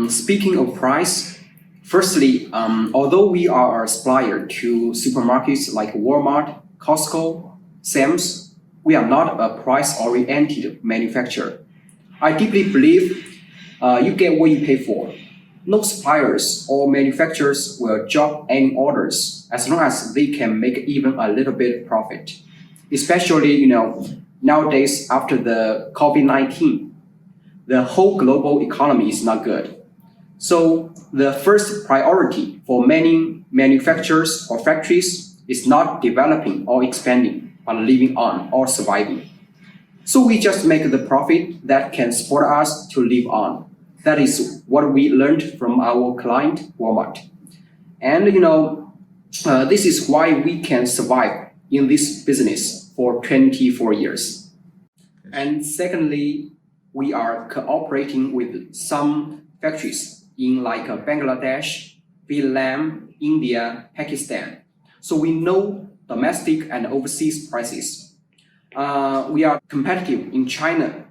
Speaking of price, firstly, although we are a supplier to supermarkets like Walmart, Costco, Sam's, we are not a price-oriented manufacturer. I deeply believe you get what you pay for. No suppliers or manufacturers will drop any orders as long as they can make even a little bit profit. Especially, nowadays after the COVID-19, the whole global economy is not good. So the first priority for many manufacturers or factories is not developing or expanding, but living on or surviving. So we just make the profit that can support us to live on. That is what we learned from our client, Walmart. And this is why we can survive in this business for 24 years. And secondly, we are cooperating with some factories in like Bangladesh, Vietnam, India, Pakistan. So we know domestic and overseas prices. We are competitive in China,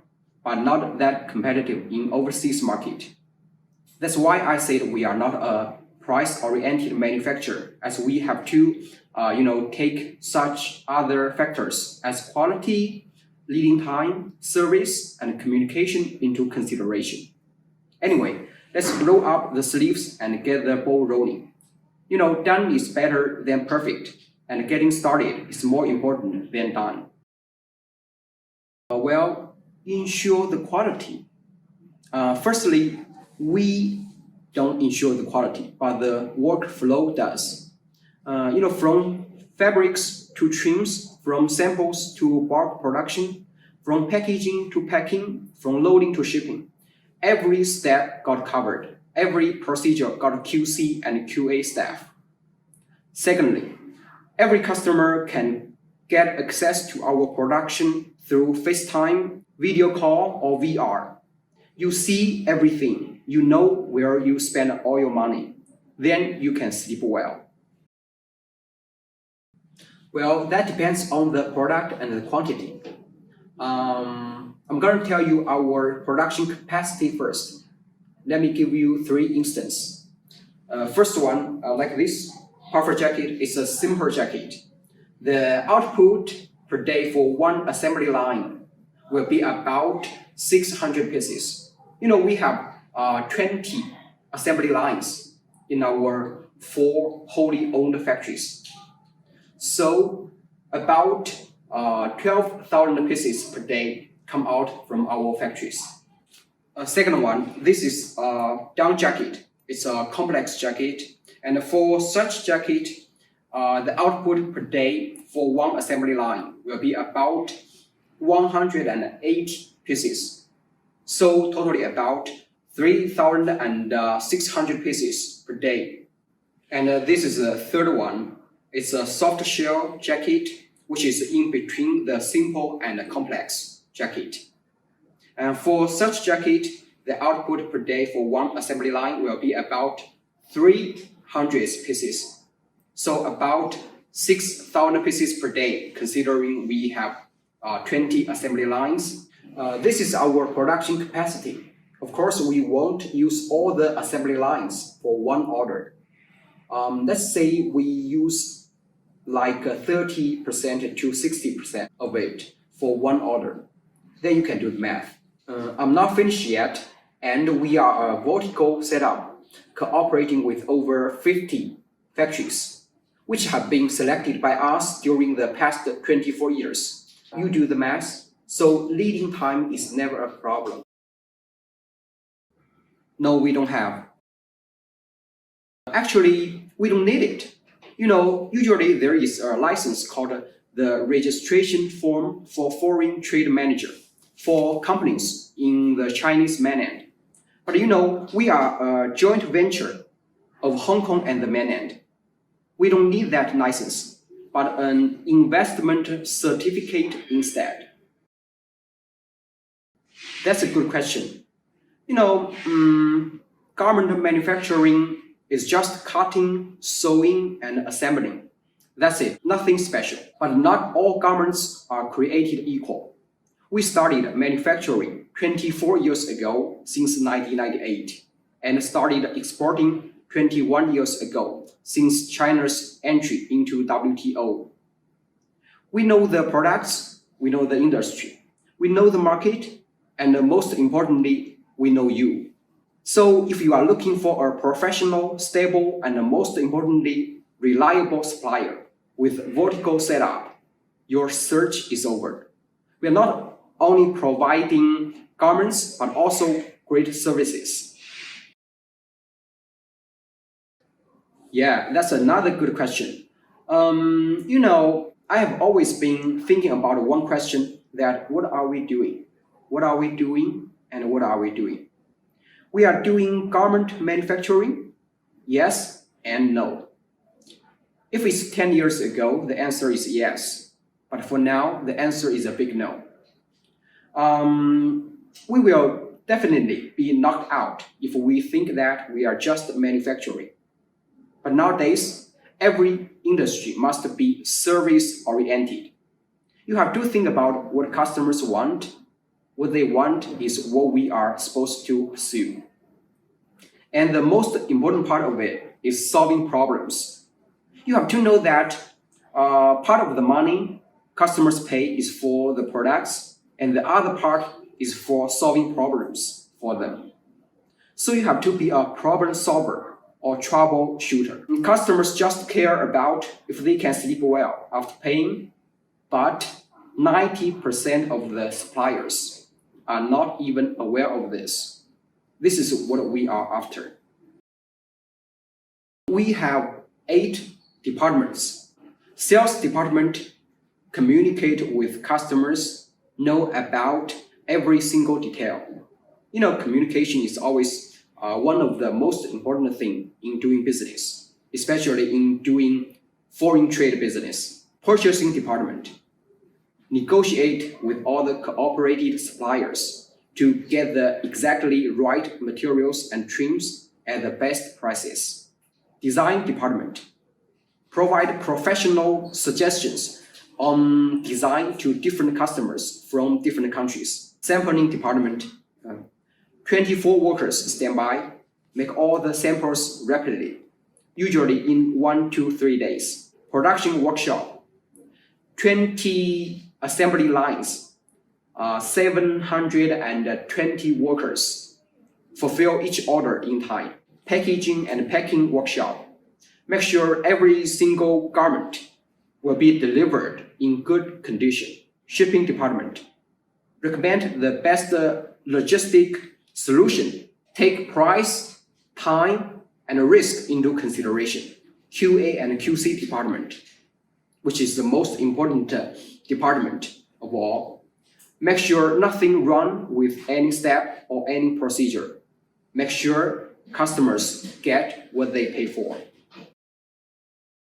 but not that competitive in overseas market. That's why I said we are not a price-oriented manufacturer, as we have to take such other factors as quality, leading time, service, and communication into consideration. Anyway, let's roll up the sleeves and get the ball rolling. Done is better than perfect, and getting started is more important than done. Ensure the quality. Firstly, we don't ensure the quality, but the workflow does. From fabrics to trims, from samples to bulk production, from packaging to packing, from loading to shipping. Every step got covered. Every procedure got a QC and QA staff. Secondly, every customer can get access to our production through FaceTime, video call, or VR. You see everything. You know where you spend all your money. Then you can sleep well. Well, that depends on the product and the quantity. I'm going to tell you our production capacity first. Let me give you 3 instances. First one, like this, puffer jacket is a simple jacket. The output per day for one assembly line will be about 600 pieces. We have 20 assembly lines in our 4 wholly owned factories. So about 12,000 pieces per day come out from our factories. Second one, this is a down jacket. It's a complex jacket. And for such jacket, the output per day for one assembly line will be about 108 pieces. So totally about 3,600 pieces per day. And this is the third one. It's a soft shell jacket, which is in between the simple and the complex jacket. And for such jacket, the output per day for one assembly line will be about 300 pieces. So about 6,000 pieces per day, considering we have 20 assembly lines. This is our production capacity. Of course, we won't use all the assembly lines for one order. Let's say we use like 30% to 60% of it for one order. Then you can do the math. I'm not finished yet, and we are a vertical setup, cooperating with over 50 factories, which have been selected by us during the past 24 years. You do the math, so leading time is never a problem. No, we don't have. Actually, we don't need it. Usually there is a license called the registration form for foreign trade manager for companies in the Chinese mainland. But we are a joint venture of Hong Kong and the mainland. We don't need that license, but an investment certificate instead. That's a good question. Garment manufacturing is just cutting, sewing, and assembling. That's it, nothing special. But not all garments are created equal. We started manufacturing 24 years ago, since 1998. and started exporting 21 years ago, since China's entry into WTO. We know the products, we know the industry, we know the market, and most importantly, we know you. So if you are looking for a professional, stable, and most importantly, reliable supplier with vertical setup, your search is over. We are not only providing garments, but also great services. Yeah, that's another good question. I have always been thinking about one question, that what are we doing? What are we doing and what are we doing? We are doing garment manufacturing? Yes and no. If it's 10 years ago, the answer is yes. But for now, the answer is a big no. We will definitely be knocked out if we think that we are just manufacturing. But nowadays, every industry must be service-oriented. You have to think about what customers want. What they want is what we are supposed to pursue. And the most important part of it is solving problems. You have to know that part of the money customers pay is for the products, and the other part is for solving problems for them. So you have to be a problem solver or troubleshooter. And customers just care about if they can sleep well after paying, but 90% of the suppliers are not even aware of this. This is what we are after. We have 8 departments. Sales department communicate with customers, know about every single detail. Communication is always one of the most important things in doing business, especially in doing foreign trade business. Purchasing department negotiate with all the cooperated suppliers to get the exactly right materials and trims at the best prices. Design department provide professional suggestions on design to different customers from different countries. Sampling department 24 workers stand by, make all the samples rapidly, usually in 1 to 3 days. Production workshop 20 assembly lines, 720 workers fulfill each order in time. Packaging and packing workshop. Make sure every single garment will be delivered in good condition. Shipping department. Recommend the best logistic solution. Take price, time, and risk into consideration. QA and QC department, which is the most important department of all. Make sure nothing wrong with any step or any procedure. Make sure customers get what they pay for.